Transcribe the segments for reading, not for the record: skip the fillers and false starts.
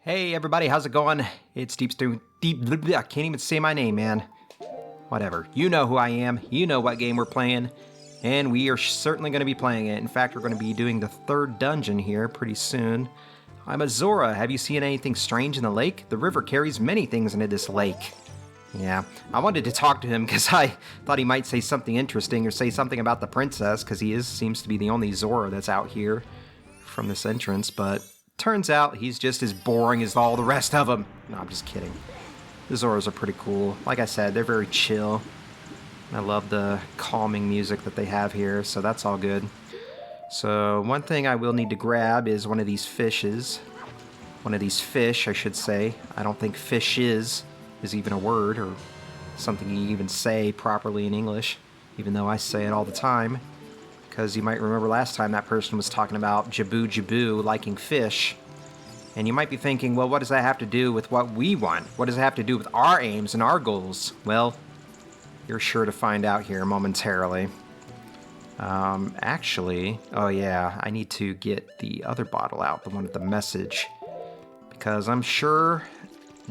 Hey everybody, how's it going? It's Deep, I can't even say my name, man. Whatever. You know who I am. You know what game we're playing. And we are certainly going to be playing it. In fact, we're going to be doing the third dungeon here pretty soon. I'm a Zora. Have you seen anything strange in the lake? The river carries many things into this lake. Yeah, I wanted to talk to him because I thought he might say something interesting or say something about the princess because he seems to be the only Zora that's out here from this entrance, but turns out he's just as boring as all the rest of them. No, I'm just kidding. The Zoras are pretty cool. Like I said, they're very chill. I love the calming music that they have here, so that's all good. So one thing I will need to grab is one of these fishes. One of these fish, I should say. I don't think fishes is even a word or something you even say properly in English, even though I say it all the time. Because you might remember last time that person was talking about Jabu-Jabu liking fish. And you might be thinking, well, what does that have to do with what we want? What does it have to do with our aims and our goals? Well, you're sure to find out here momentarily. Actually, oh yeah, I need to get the other bottle out, the one with the message. Because I'm sure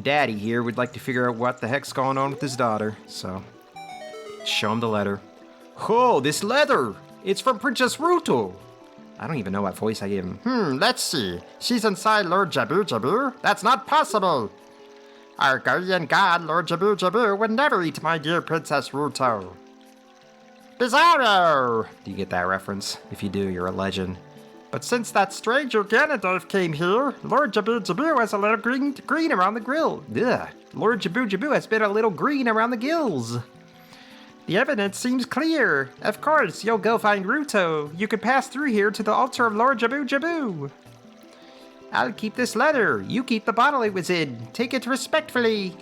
Daddy here would like to figure out what the heck's going on with his daughter. So, show him the letter. Oh, this letter! It's from Princess Ruto. I don't even know what voice I gave him. Let's see. She's inside Lord Jabu-Jabu? That's not possible. Our guardian god, Lord Jabu-Jabu, would never eat my dear Princess Ruto. Bizarro! Do you get that reference? If you do, you're a legend. But since that stranger Ganondorf came here, Lord Jabu-Jabu has a little green around the grill. Ugh. Lord Jabu-Jabu has been a little green around the gills. The evidence seems clear. Of course, you'll go find Ruto. You can pass through here to the altar of Lord Jabu-Jabu. I'll keep this letter. You keep the bottle it was in. Take it respectfully.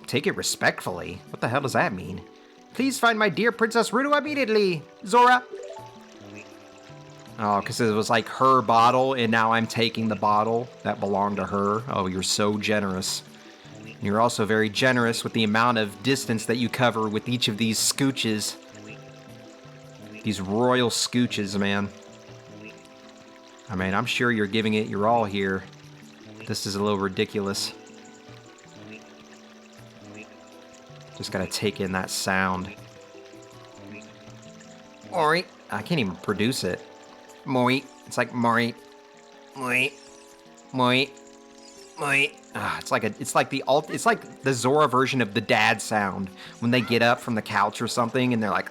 Take it respectfully? What the hell does that mean? Please find my dear Princess Ruto immediately. Zora. Oh, because it was like her bottle, and now I'm taking the bottle that belonged to her. Oh, you're so generous. You're also very generous with the amount of distance that you cover with each of these scooches. These royal scooches, man. I mean, I'm sure you're giving it your all here. This is a little ridiculous. Just gotta take in that sound. Mori. I can't even produce it. Mori. It's like Mori. Mori. Mori. Mori. It's like the Zora version of the dad sound when they get up from the couch or something and they're like,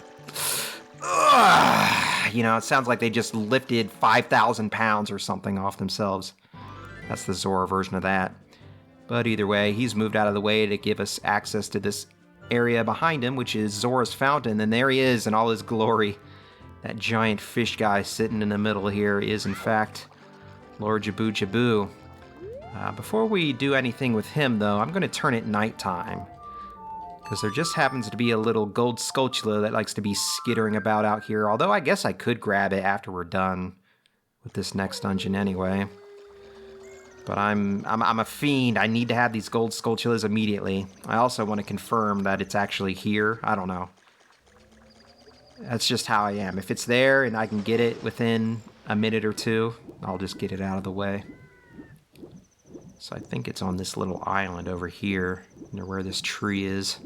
you know, it sounds like they just lifted 5,000 pounds or something off themselves. That's the Zora version of that. But either way, he's moved out of the way to give us access to this area behind him, which is Zora's fountain, and there he is in all his glory. That giant fish guy sitting in the middle here is, in fact, Lord Jabu-Jabu. Before we do anything with him, though, I'm going to turn it nighttime. Because there just happens to be a little gold Skulltula that likes to be skittering about out here. Although I guess I could grab it after we're done with this next dungeon anyway. But I'm a fiend. I need to have these gold Skulltulas immediately. I also want to confirm that it's actually here. I don't know. That's just how I am. If it's there and I can get it within a minute or two, I'll just get it out of the way. So I think it's on this little island over here, near where this tree is.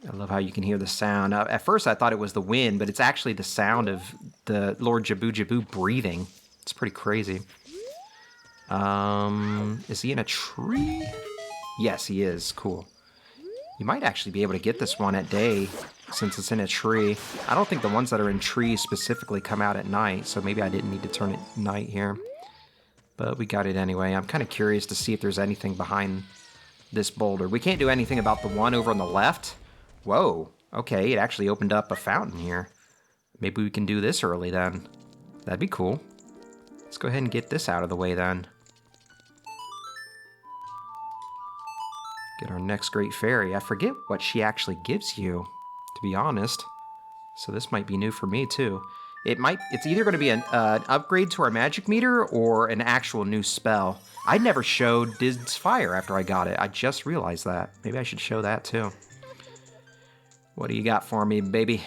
I love how you can hear the sound. At first I thought it was the wind, but it's actually the sound of the Lord Jabu-Jabu breathing. It's pretty crazy. Is he in a tree? Yes, he is. Cool. You might actually be able to get this one at day, since it's in a tree. I don't think the ones that are in trees specifically come out at night, so maybe I didn't need to turn it night here. But we got it anyway. I'm kind of curious to see if there's anything behind this boulder. We can't do anything about the one over on the left. Whoa. Okay, it actually opened up a fountain here. Maybe we can do this early then. That'd be cool. Let's go ahead and get this out of the way then. Get our next great fairy. I forget what she actually gives you, to be honest. So this might be new for me too. It's either going to be an upgrade to our magic meter or an actual new spell. I never showed Did's Fire after I got it. I just realized that. Maybe I should show that too. What do you got for me, baby?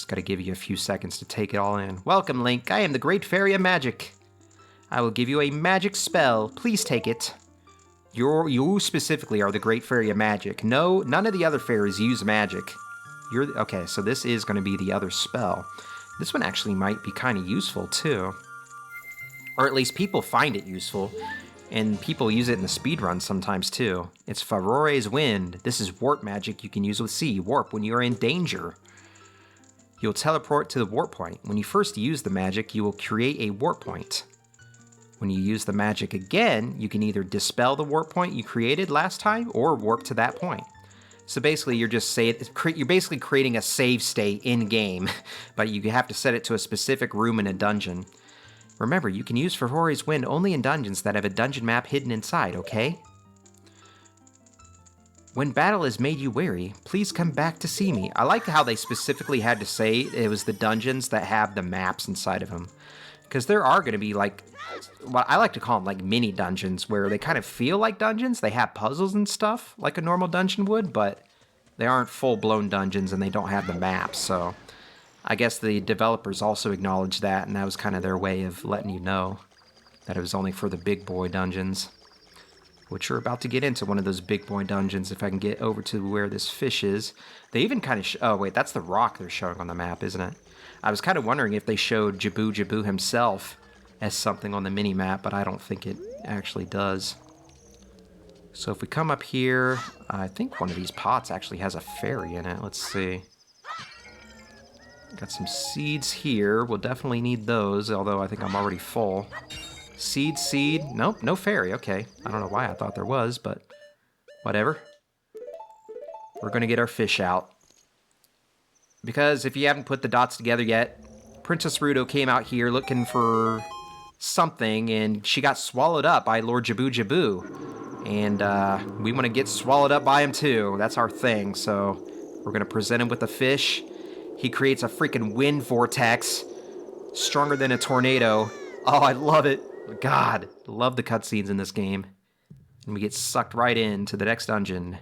Just gotta give you a few seconds to take it all in. Welcome, Link. I am the Great Fairy of Magic. I will give you a magic spell. Please take it. You specifically are the Great Fairy of Magic. No, none of the other fairies use magic. Okay, so this is going to be the other spell. This one actually might be kind of useful, too. Or at least people find it useful. And people use it in the speedrun sometimes, too. It's Farore's Wind. This is warp magic you can use with C. Warp when you are in danger. You'll teleport to the warp point. When you first use the magic, you will create a warp point. When you use the magic again, you can either dispel the warp point you created last time or warp to that point. So basically, you're basically creating a save state in-game, but you have to set it to a specific room in a dungeon. Remember, you can use Farore's Wind only in dungeons that have a dungeon map hidden inside, okay? When battle has made you weary, please come back to see me. I like how they specifically had to say it was the dungeons that have the maps inside of them. Because there are going to be, like, what I like to call them, like, mini dungeons, where they kind of feel like dungeons. They have puzzles and stuff, like a normal dungeon would, but they aren't full-blown dungeons, and they don't have the maps, so I guess the developers also acknowledged that, and that was kind of their way of letting you know that it was only for the big boy dungeons, which we're about to get into one of those big boy dungeons if I can get over to where this fish is. They even kind of... oh, wait, that's the rock they're showing on the map, isn't it? I was kind of wondering if they showed Jabu-Jabu himself as something on the mini-map, but I don't think it actually does. So if we come up here, I think one of these pots actually has a fairy in it. Let's see. Got some seeds here. We'll definitely need those, although I think I'm already full. Seed. Nope, no fairy. Okay. I don't know why I thought there was, but whatever. We're going to get our fish out. Because if you haven't put the dots together yet, Princess Ruto came out here looking for something, and she got swallowed up by Lord Jabu-Jabu. And we want to get swallowed up by him too. That's our thing. So we're going to present him with a fish. He creates a freaking wind vortex, stronger than a tornado. Oh, I love it. God, love the cutscenes in this game. And we get sucked right into the next dungeon.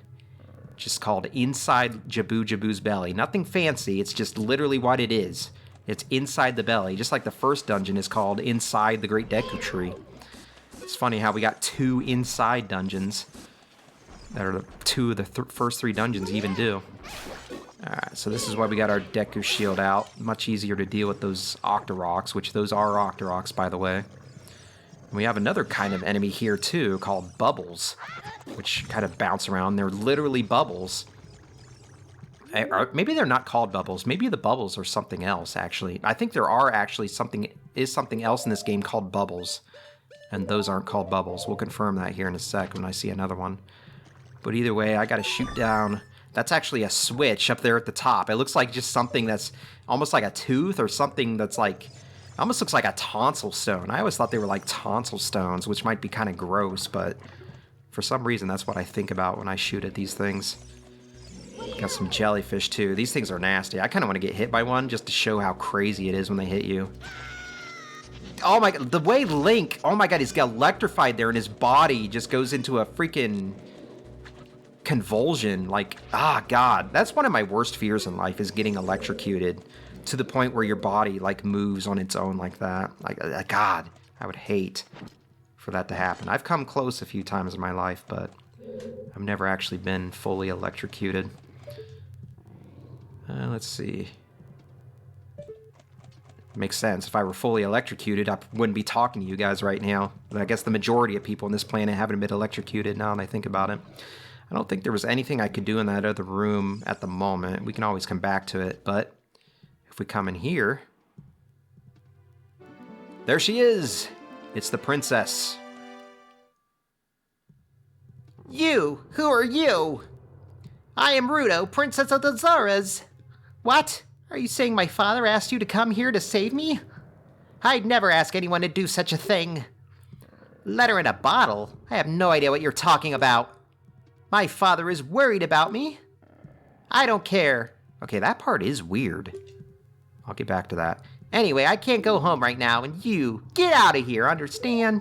Just called Inside Jabu-Jabu's Belly. Nothing fancy, it's just literally what it is. It's inside the belly, just like the first dungeon is called Inside the Great Deku Tree. It's funny how we got two inside dungeons that are two of the first three dungeons even do. Alright, so this is why we got our Deku Shield out. Much easier to deal with those Octoroks, which those are Octoroks, by the way. And we have another kind of enemy here, too, called Bubbles, which kind of bounce around. They're literally bubbles. Maybe they're not called bubbles. Maybe the bubbles are something else, actually. I think there are actually something else in this game called bubbles. And those aren't called bubbles. We'll confirm that here in a sec when I see another one. But either way, I gotta shoot down. That's actually a switch up there at the top. It looks like just something that's almost like a tooth or something that's like... almost looks like a tonsil stone. I always thought they were like tonsil stones, which might be kind of gross, but for some reason that's what I think about when I shoot at these things. Got some jellyfish too. These things are nasty. I kind of want to get hit by one just to show how crazy it is when they hit you. Oh my god, the way Link, oh my god, he's got electrified there and his body just goes into a freaking convulsion. Like, god, that's one of my worst fears in life, is getting electrocuted to the point where your body like moves on its own like that. Like, god, I would hate for that to happen. I've come close a few times in my life, but I've never actually been fully electrocuted. Let's see. Makes sense. If I were fully electrocuted, I wouldn't be talking to you guys right now. But I guess the majority of people on this planet haven't been electrocuted now that I think about it. I don't think there was anything I could do in that other room at the moment. We can always come back to it, but if we come in here... there she is! It's the princess. You! Who are you? I am Ruto, Princess of the Zoras. What? Are you saying my father asked you to come here to save me? I'd never ask anyone to do such a thing. Letter in a bottle? I have no idea what you're talking about. My father is worried about me. I don't care. Okay, that part is weird. I'll get back to that. Anyway, I can't go home right now, and you, get out of here, understand?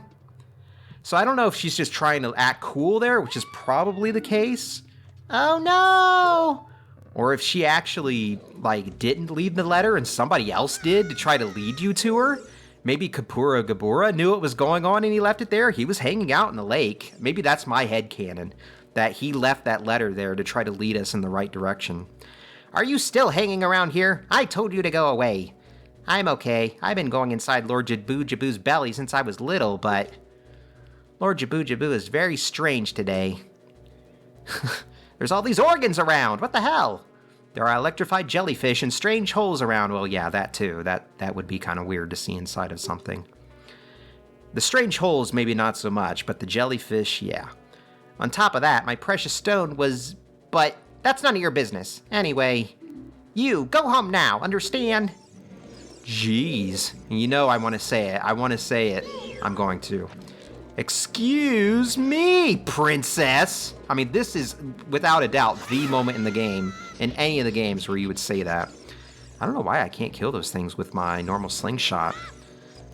So I don't know if she's just trying to act cool there, which is probably the case. Oh no! Or if she actually, like, didn't leave the letter and somebody else did to try to lead you to her. Maybe Kapura Gabura knew what was going on and he left it there. He was hanging out in the lake. Maybe that's my headcanon, that he left that letter there to try to lead us in the right direction. Are you still hanging around here? I told you to go away. I'm okay. I've been going inside Lord Jabu-Jabu's belly since I was little, but Lord Jabu-Jabu is very strange today. There's all these organs around. What the hell? There are electrified jellyfish and strange holes around. Well, yeah, that too. That would be kind of weird to see inside of something. The strange holes, maybe not so much, but the jellyfish, yeah. On top of that, my precious stone was... But that's none of your business. Anyway, you, go home now, understand? Jeez. You know I want to say it. I want to say it. I'm going to. Excuse me, princess. I mean, this is, without a doubt, the moment in the game, in any of the games where you would say that. I don't know why I can't kill those things with my normal slingshot.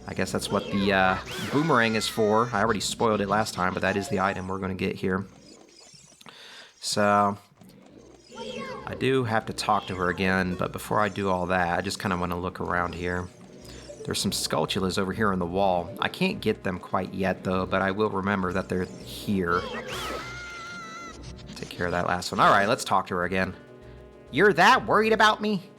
I guess that's what the boomerang is for. I already spoiled it last time, but that is the item we're going to get here. So, I do have to talk to her again, but before I do all that, I just kind of want to look around here. There's some sculptulas over here on the wall. I can't get them quite yet, though, but I will remember that they're here. Take care of that last one. All right, let's talk to her again. You're that worried about me?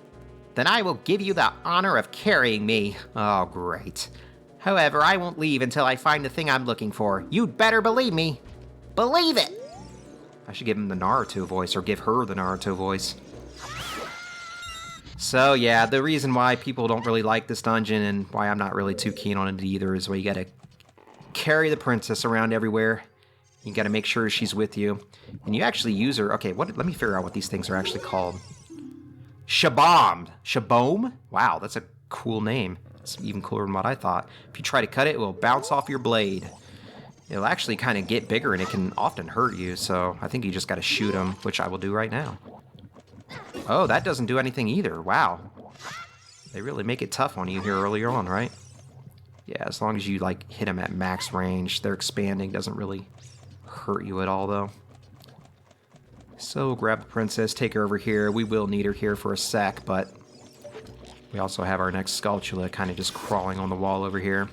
Then I will give you the honor of carrying me. Oh, great. However, I won't leave until I find the thing I'm looking for. You'd better believe me. Believe it! I should give him the Naruto voice, or give her the Naruto voice. So, yeah, the reason why people don't really like this dungeon, and why I'm not really too keen on it either, is where you gotta carry the princess around everywhere. You gotta make sure she's with you. And you actually use her... Okay, let me figure out what these things are actually called. Shabam! Shabom? Wow, that's a cool name. It's even cooler than what I thought. If you try to cut it, it will bounce off your blade. It'll actually kind of get bigger, and it can often hurt you, so I think you just gotta shoot them, which I will do right now. Oh, that doesn't do anything either. Wow. They really make it tough on you here earlier on, right? Yeah, as long as you, like, hit them at max range. Their expanding doesn't really hurt you at all, though. So, we'll grab the princess, take her over here. We will need her here for a sec, but we also have our next Skulltula kind of just crawling on the wall over here.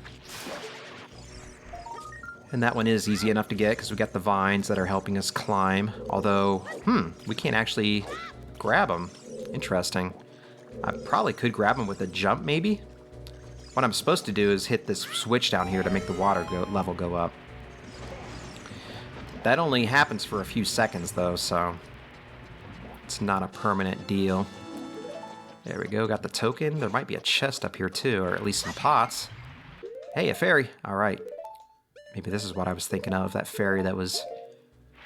And that one is easy enough to get because we got the vines that are helping us climb. Although, we can't actually grab them. Interesting. I probably could grab them with a jump, maybe? What I'm supposed to do is hit this switch down here to make the water level go up. That only happens for a few seconds, though, so it's not a permanent deal. There we go, got the token. There might be a chest up here, too, or at least some pots. Hey, a fairy. All right. Maybe this is what I was thinking of. That fairy that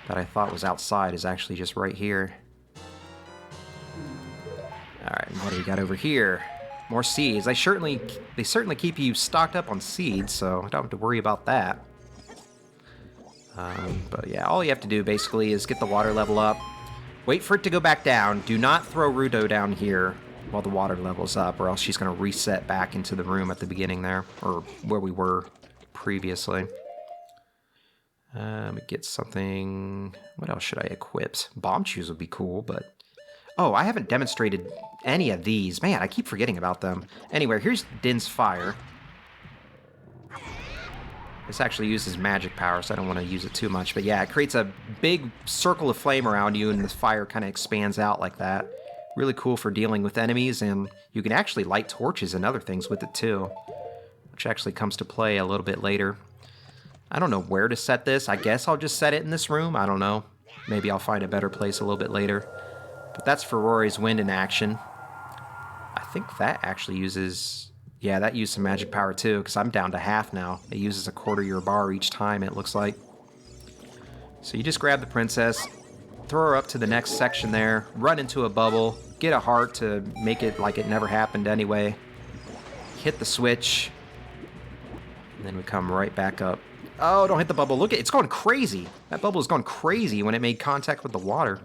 I thought was outside is actually just right here. Alright, what do we got over here? More seeds. They certainly keep you stocked up on seeds, so I don't have to worry about that. But yeah, all you have to do basically is get the water level up. Wait for it to go back down. Do not throw Ruto down here while the water level's up, or else she's going to reset back into the room at the beginning there, or where we were previously. Get something... What else should I equip? Bomb shoes would be cool, but... Oh, I haven't demonstrated any of these. Man, I keep forgetting about them. Anyway, here's Din's Fire. This actually uses magic power, so I don't want to use it too much. But yeah, it creates a big circle of flame around you, and the fire kind of expands out like that. Really cool for dealing with enemies, and you can actually light torches and other things with it too, which actually comes to play a little bit later. I don't know where to set this. I guess I'll just set it in this room. I don't know. Maybe I'll find a better place a little bit later. But that's for Rory's Wind in action. I think that actually uses... Yeah, that used some magic power too, because I'm down to half now. It uses a quarter your bar each time, it looks like. So you just grab the princess, throw her up to the next section there, run into a bubble, get a heart to make it like it never happened anyway, hit the switch, and then we come right back up. Oh, don't hit the bubble. Look, it's going crazy. That bubble is going crazy when it made contact with the water.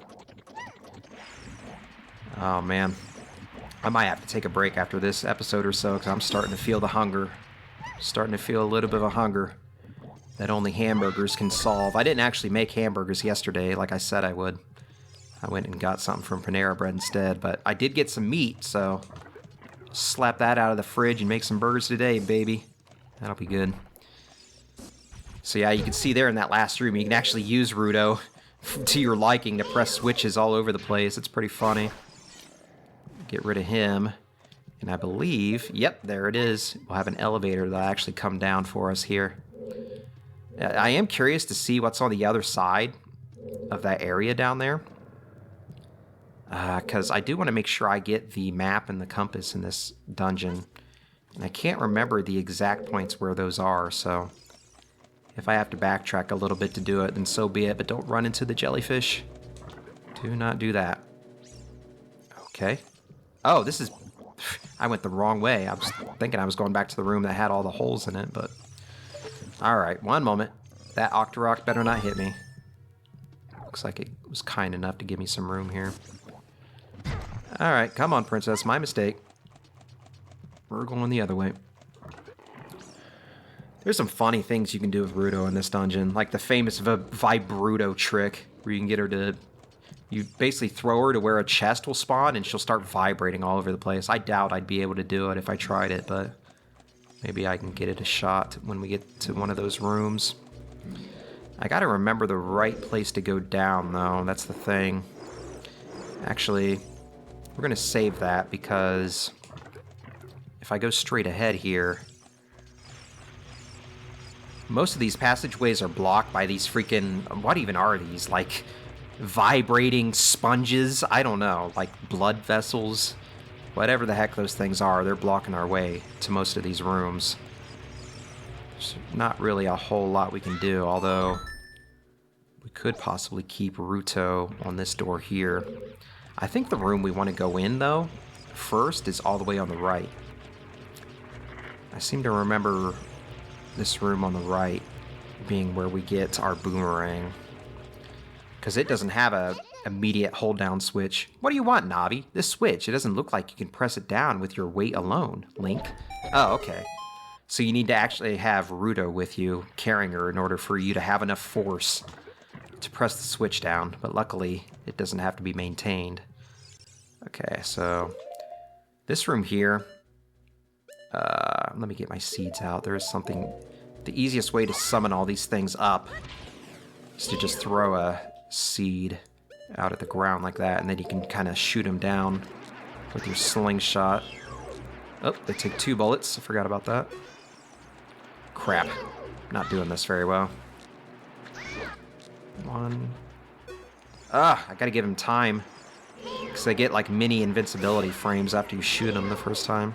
Oh, man. I might have to take a break after this episode or so, because I'm starting to feel the hunger. Starting to feel a little bit of a hunger that only hamburgers can solve. I didn't actually make hamburgers yesterday, like I said I would. I went and got something from Panera Bread instead, but I did get some meat, so slap that out of the fridge and make some burgers today, baby. That'll be good. So yeah, you can see there in that last room, you can actually use Ruto to your liking to press switches all over the place. It's pretty funny. Get rid of him. And I believe, yep, there it is. We'll have an elevator that'll actually come down for us here. I am curious to see what's on the other side of that area down there. Because I do want to make sure I get the map and the compass in this dungeon. And I can't remember the exact points where those are, so if I have to backtrack a little bit to do it, then so be it, but don't run into the jellyfish. Do not do that. Okay. Oh, this is... I went the wrong way. I was thinking I was going back to the room that had all the holes in it, but... Alright, one moment. That Octorok better not hit me. Looks like it was kind enough to give me some room here. Alright, come on, princess. My mistake. We're going the other way. There's some funny things you can do with Ruto in this dungeon, like the famous Vibruto trick, where you can get her to... You basically throw her to where a chest will spawn, and she'll start vibrating all over the place. I doubt I'd be able to do it if I tried it, but maybe I can get it a shot when we get to one of those rooms. I gotta remember the right place to go down, though. That's the thing. Actually, we're gonna save that, because if I go straight ahead here... Most of these passageways are blocked by these freaking... What even are these? Like, vibrating sponges? I don't know. Like, blood vessels? Whatever the heck those things are, they're blocking our way to most of these rooms. There's not really a whole lot we can do, although... We could possibly keep Ruto on this door here. I think the room we want to go in, though, first is all the way on the right. I seem to remember... this room on the right being where we get our boomerang. Because it doesn't have a immediate hold down switch. What do you want, Navi? This switch, it doesn't look like you can press it down with your weight alone, Link. Oh, okay. So you need to actually have Ruto with you, carrying her, in order for you to have enough force to press the switch down. But luckily, it doesn't have to be maintained. Okay, so this room here... let me get my seeds out. There is something... The easiest way to summon all these things up is to just throw a seed out at the ground like that, and then you can kind of shoot them down with your slingshot. Oh, they take 2 bullets. I forgot about that. Crap. Not doing this very well. 1. I gotta give him time. Because they get like mini invincibility frames after you shoot them the first time.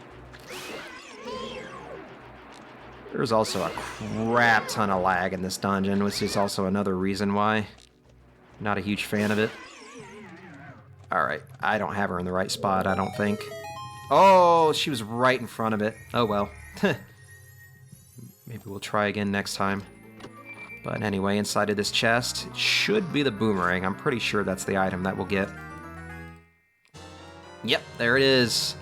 There's also a crap ton of lag in this dungeon, which is also another reason why I'm not a huge fan of it. Alright, I don't have her in the right spot, I don't think. Oh, she was right in front of it. Oh well. Maybe we'll try again next time. But anyway, inside of this chest, it should be the boomerang. I'm pretty sure that's the item that we'll get. Yep, there it is.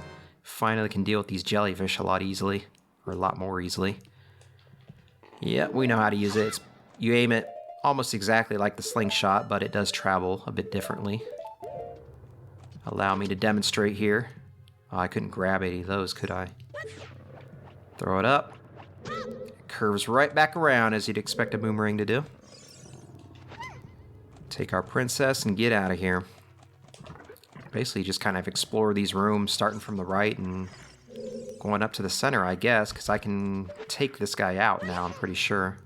Finally can deal with these jellyfish a lot easily. Or a lot more easily. Yep, we know how to use it. You aim it almost exactly like the slingshot, but it does travel a bit differently. Allow me to demonstrate here. Oh, I couldn't grab any of those, could I? Throw it up. It curves right back around, as you'd expect a boomerang to do. Take our princess and get out of here. Basically just kind of explore these rooms, starting from the right and going up to the center, I guess, because I can take this guy out now, I'm pretty sure.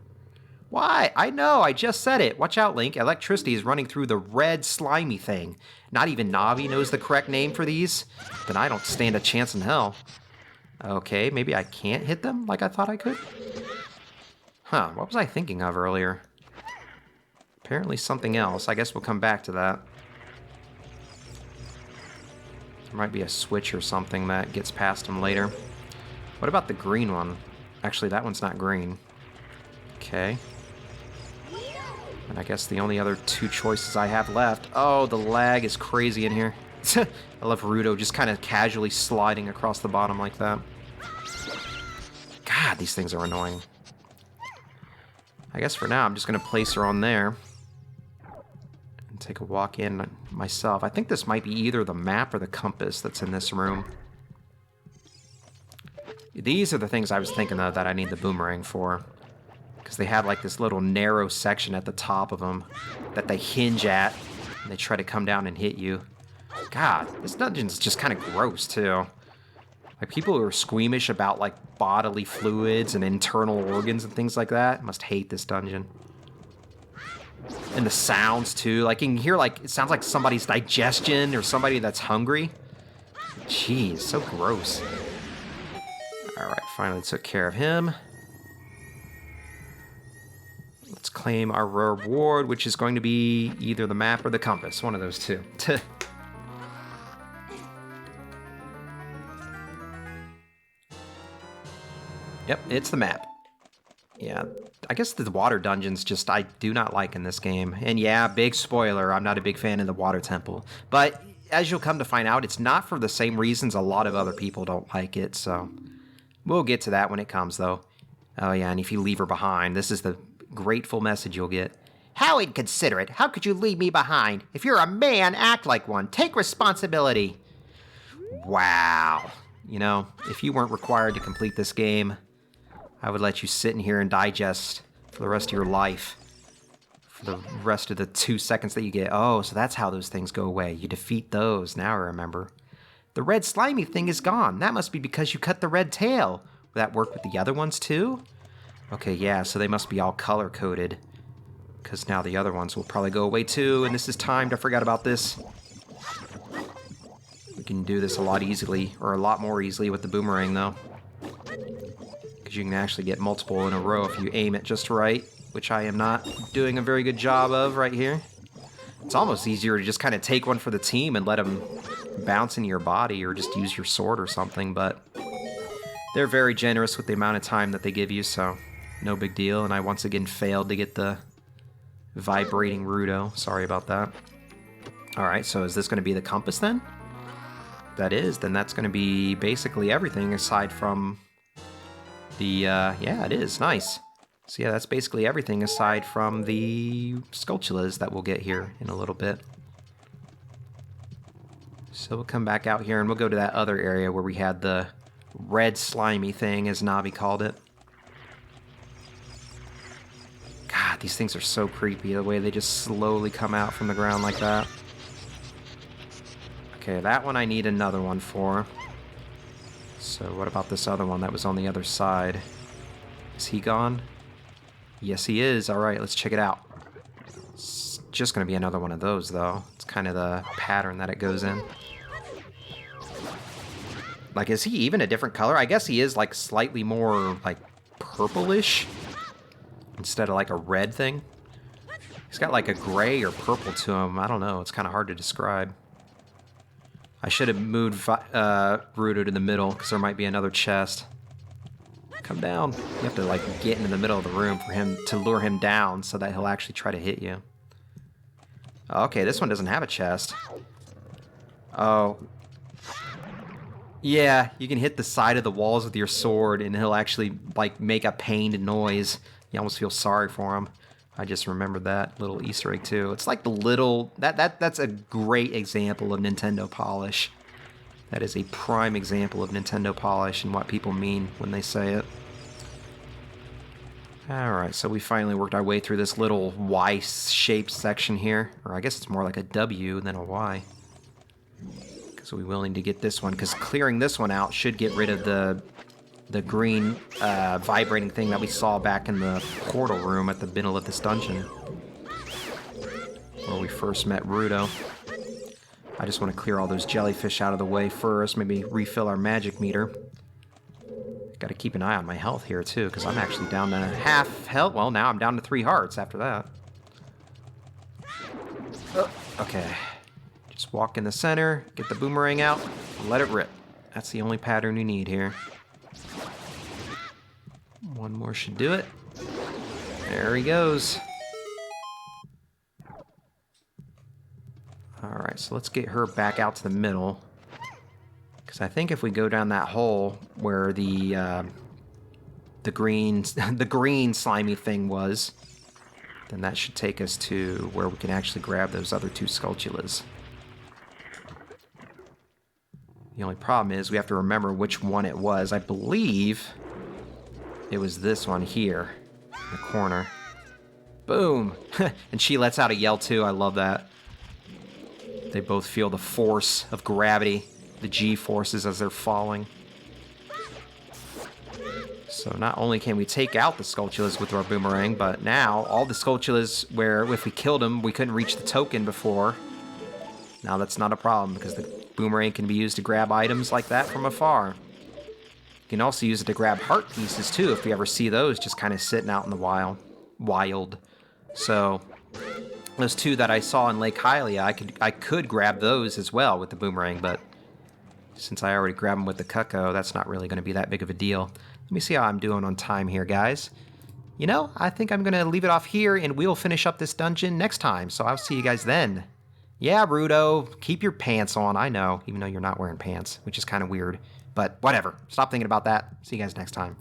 Why? I know, I just said it. Watch out, Link. Electricity is running through the red slimy thing. Not even Navi knows the correct name for these. Then I don't stand a chance in hell. Okay, maybe I can't hit them like I thought I could? Huh, what was I thinking of earlier? Apparently something else. I guess we'll come back to that. There might be a switch or something that gets past him later. What about the green one? Actually, that one's not green. Okay. And I guess the only other 2 choices I have left... Oh, the lag is crazy in here. I love Ruto just kind of casually sliding across the bottom like that. God, these things are annoying. I guess for now, I'm just going to place her on there. take a walk in myself. I think this might be either the map or the compass that's in this room. These are the things I was thinking of that I need the boomerang for. Because they have like this little narrow section at the top of them that they hinge at. And they try to come down and hit you. God, this dungeon's just kind of gross too. Like people who are squeamish about like bodily fluids and internal organs and things like that must hate this dungeon. And the sounds too. Like you can hear like, it sounds like somebody's digestion or somebody that's hungry. Jeez, so gross. Alright, finally took care of him. Let's claim our reward, which is going to be either the map or the compass. One of those two. Yep, it's the map. Yeah, I guess the water dungeons just I do not like in this game. And yeah, big spoiler, I'm not a big fan of the water temple. But as you'll come to find out, it's not for the same reasons a lot of other people don't like it, so... We'll get to that when it comes, though. Oh yeah, and if you leave her behind, this is the grateful message you'll get. How inconsiderate. How could you leave me behind? If you're a man, act like one. Take responsibility. Wow. You know, if you weren't required to complete this game, I would let you sit in here and digest for the rest of your life. For the rest of the 2 seconds that you get. Oh, so that's how those things go away. You defeat those. Now I remember. The red slimy thing is gone. That must be because you cut the red tail. Will that work with the other ones too? Okay, yeah, so they must be all color-coded. Because now the other ones will probably go away too, and this is timed. I forgot about this. We can do this a lot easily, or a lot more easily with the boomerang though. Because you can actually get multiple in a row if you aim it just right, which I am not doing a very good job of right here. It's almost easier to just kind of take one for the team and let them bounce into your body or just use your sword or something, but they're very generous with the amount of time that they give you, so no big deal. And I once again failed to get the vibrating Ruto. Sorry about that. Alright, so is this going to be the compass then? If that is, then that's going to be basically everything aside from the, yeah, it is. Nice. So yeah, that's basically everything aside from the Skulltulas that we'll get here in a little bit. So we'll come back out here and we'll go to that other area where we had the red slimy thing, as Navi called it. God, these things are so creepy, the way they just slowly come out from the ground like that. Okay, that one I need another one for. So what about this other one that was on the other side? Is he gone? Yes, he is. Alright, let's check it out. It's just going to be another one of those, though. It's kind of the pattern that it goes in. Like, is he even a different color? I guess he is, like, slightly more, like, purplish. Instead of, like, a red thing. He's got, like, a gray or purple to him. I don't know. It's kind of hard to describe. I should have moved Ruto to the middle, because there might be another chest. Come down. You have to, like, get into the middle of the room for him to lure him down so that he'll actually try to hit you. Okay, this one doesn't have a chest. Oh. Yeah, you can hit the side of the walls with your sword and he'll actually, like, make a pained noise. You almost feel sorry for him. I just remembered that little Easter egg, too. It's like the little... That's a great example of Nintendo polish. That is a prime example of Nintendo polish and what people mean when they say it. Alright, so we finally worked our way through this little Y-shaped section here. Or I guess it's more like a W than a Y. Because we will need to get this one, because clearing this one out should get rid of the green vibrating thing that we saw back in the portal room at the middle of this dungeon. Where we first met Ruto. I just want to clear all those jellyfish out of the way first, maybe refill our magic meter. Gotta keep an eye on my health here too, because I'm actually down to half health. Well, now I'm down to 3 hearts after that. Okay. Just walk in the center, get the boomerang out, let it rip. That's the only pattern you need here. One more should do it. There he goes. Alright, so let's get her back out to the middle. Because I think if we go down that hole where the green slimy thing was, then that should take us to where we can actually grab those other 2 Skulltulas. The only problem is we have to remember which one it was. I believe it was this one here in the corner. Boom! And she lets out a yell too. I love that. They both feel the force of gravity, the G-forces as they're falling. So not only can we take out the Skulltulas with our boomerang, but now all the Skulltulas where if we killed them, we couldn't reach the token before. Now that's not a problem because the boomerang can be used to grab items like that from afar. You can also use it to grab heart pieces too if we ever see those just kind of sitting out in the wild. So those 2 that I saw in Lake Hylia, I could grab those as well with the boomerang, but since I already grabbed them with the Cucco, that's not really going to be that big of a deal. Let me see how I'm doing on time here, guys. You know, I think I'm going to leave it off here, and we'll finish up this dungeon next time, so I'll see you guys then. Yeah, Ruto, keep your pants on, I know, even though you're not wearing pants, which is kind of weird. But whatever, stop thinking about that. See you guys next time.